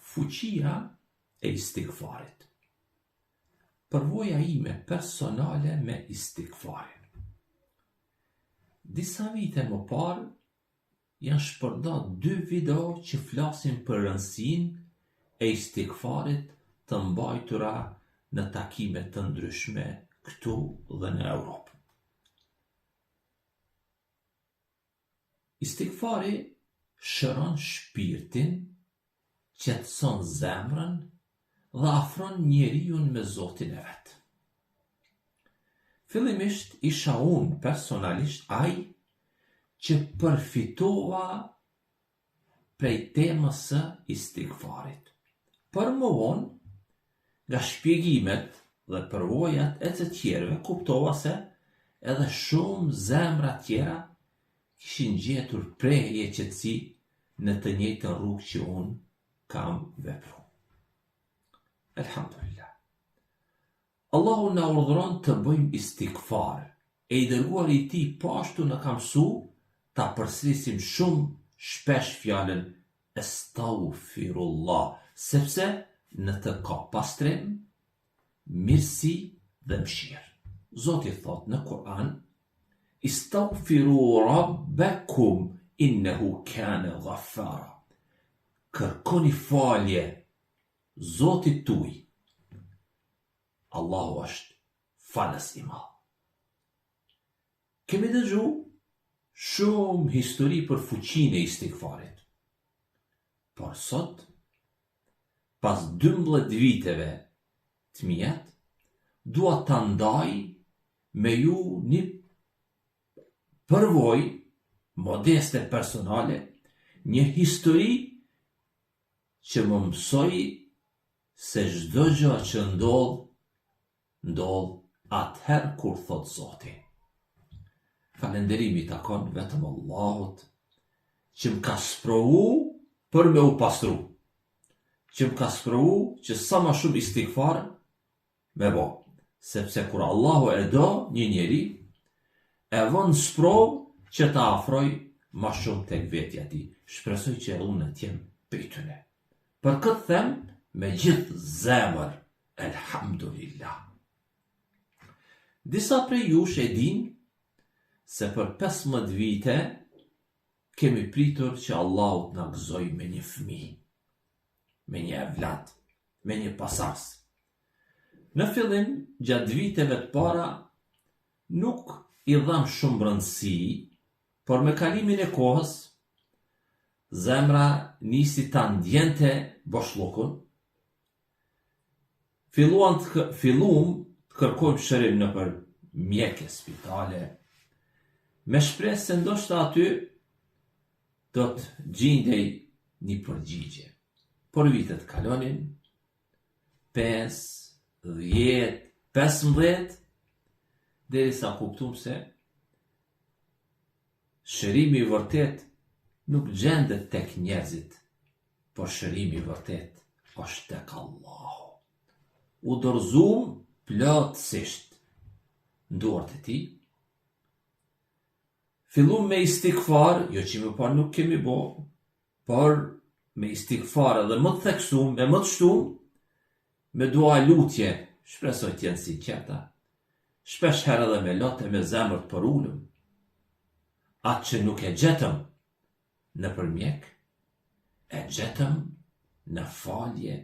fuqia e istikfarit. Përvoja ime personale me istikfarin. Disa vite më parë janë shpërndarë 2 video që flasin për rëndësinë e istikfarit të mbajtura në takime të ndryshme këtu dhe në Europë. Istikfari shëron shpirtin, qetëson zemrën dhe afron njeriun me Zotin e vet. Fillimisht isha unë personalisht ai që përfitova prej temës së istikfarit. Për më vonë, nga shpjegimet dhe përvojat e të tjerëve, kuptova se edhe shumë zemra tjera kishin gjetur prehje qetësi në të njëjtën rrugë që unë kam vepruar. Elhamdulillah. Allahu na urdhëron të bëjmë istikfar, e i dërguari i tij po ashtu na ka mësuar ta përsërisim shumë shpesh fjalën Astaghfirullah, sepse në të ka pastrim, mirësi dhe mëshirë. Zoti thot në Kur'an: Istaghfiru rabbakum innehu kana ghaffara. Kërkoni falje Zotit tuaj. Allahu është falës i madh. Kemi dëgjuar shumë histori për fuqinë e istikfarit. Por sot, pas 12 viteve të mia, dua ta ndaj me ju një përvojë modeste personale, një histori që më mësoi se çdo gjë që ndodh atëherë kur thot Zoti. Falënderimi takon vetëm Allahut që më ka sprovu për me u pastru, që më ka sprovu që sa më shumë istikfar me bo, sepse kur Allahu e do një njeri, e vën sprov që ta afroj ma shumë tek vetja ti. Shpresoj që unë të jem prej tyre. Për këtë them me gjithë zemër, elhamdulillah. Disa prej jush e din se për 15 vite kemi pritur që Allahu na gëzoj me një fëmijë, me një evlat, me një pasardhës. Në fillim, gjatë viteve të para, nuk i dham shumë rëndësi, por me kalimin e kohës, zemra nisi ta ndjente boshllukun. Filluam të kërkojmë shërim nëpër mjekë, spitale, me shpresë se ndoshta aty do të gjendej një përgjigje. Por vitet kalonin, 5, 10, 15, derisa kuptuam se shërimi i vërtet nuk gjendet tek njerëzit, por shërimi i vërtet është tek Allahu. U dorëzuam plotësisht në duart e tij. Filluam me istikfar, jo që më parë nuk kemi bo, por me istikfar edhe më të theksuam, me më të shtuam, me dua lutje, shpresoj të jenë sinqerta, shpesh herë edhe me lotë me zemër të përulëm. Atë që nuk e gjetëm në përmjek, e gjetëm në falje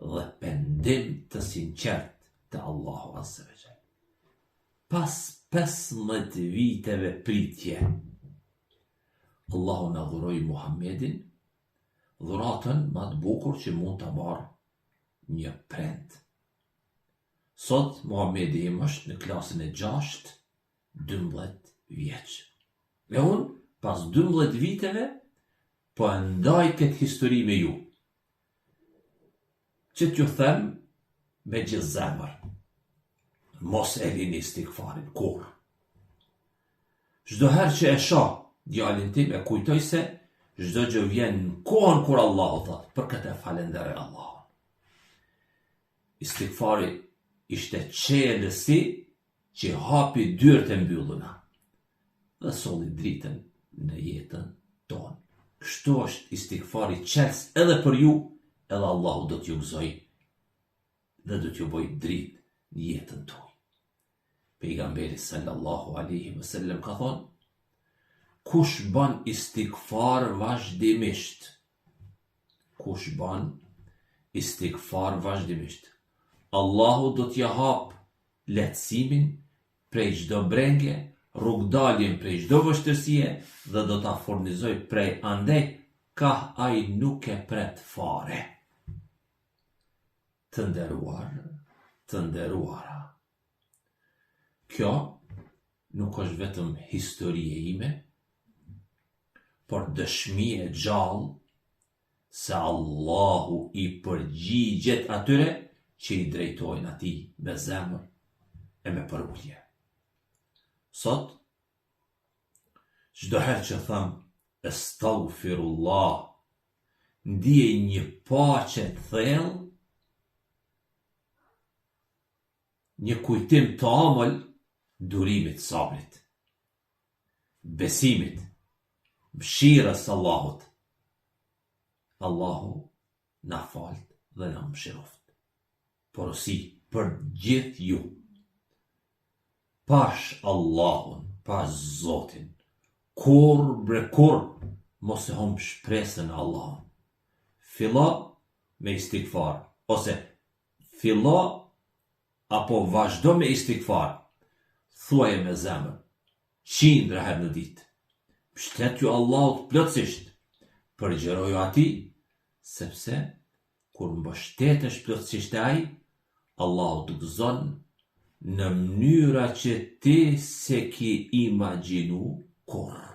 dhe pendim të sinqert të Allahu Azza wa Jalla. Pas 15 viteve pritje, Allahu na dhuroi Muhammedin, dhuratën më të bukur që mund ta marrë një prend. Sot Muhammedi im është në klasën e 6, 12 vjeç. E unë, pas 12 viteve, po e ndaj këtë histori me ju, që t'ju them me gjithë zemër. Mos e lini istikfarin kur. Çdo herë që e shoh djalin tim, e kujtoj se çdo gjë vjen në kohën kur Allahu thot, për këtë e falenderoj Allahun. Istikfari ishte çelësi që hapi dyert e mbyllura dhe solli dritën në jetën tonë. Kështu është istikfari çelës edhe për ju, edhe Allahu do t'ju gëzoj dhe do t'ju bëj dritë në jetën tuaj. Pejgamberi sallallahu alaihi wasallam ka thonë, kush ban istikfar vazhdimisht, Allahu do t'ja hap lehtësimin prej çdo brengje, rrugdaljen prej çdo vështirësie dhe do ta furnizoj prej andej ka ai nuk e pret fare. Të nderuara. Kjo nuk është vetëm historie ime, por dëshmi e gjallë se Allahu i përgjigjet atyre që i drejtojnë atij me zemër e me përulje. Sot, çdo herë që them astaghfirullah, ndiej një paqe të thellë, një kujtim të ëmbël durimit sabrit, besimit, mëshirës Allahut. Allahu na falt dhe na mëshiroft. Porosi për gjithë ju. Pash Allahun, pash Zotin, kur mos e humb shpresën në Allahun. Fillo me istikfar, ose fillo apo vazhdo me istikfar. Thuaje me zemër, 100 herë në ditë. Mbështet ju Allahut plotësisht, përgjëroju atij, sepse kur mbështetesh plotësisht ai, Allahu të gëzon në mënyra që ti se ki imagjinu kur.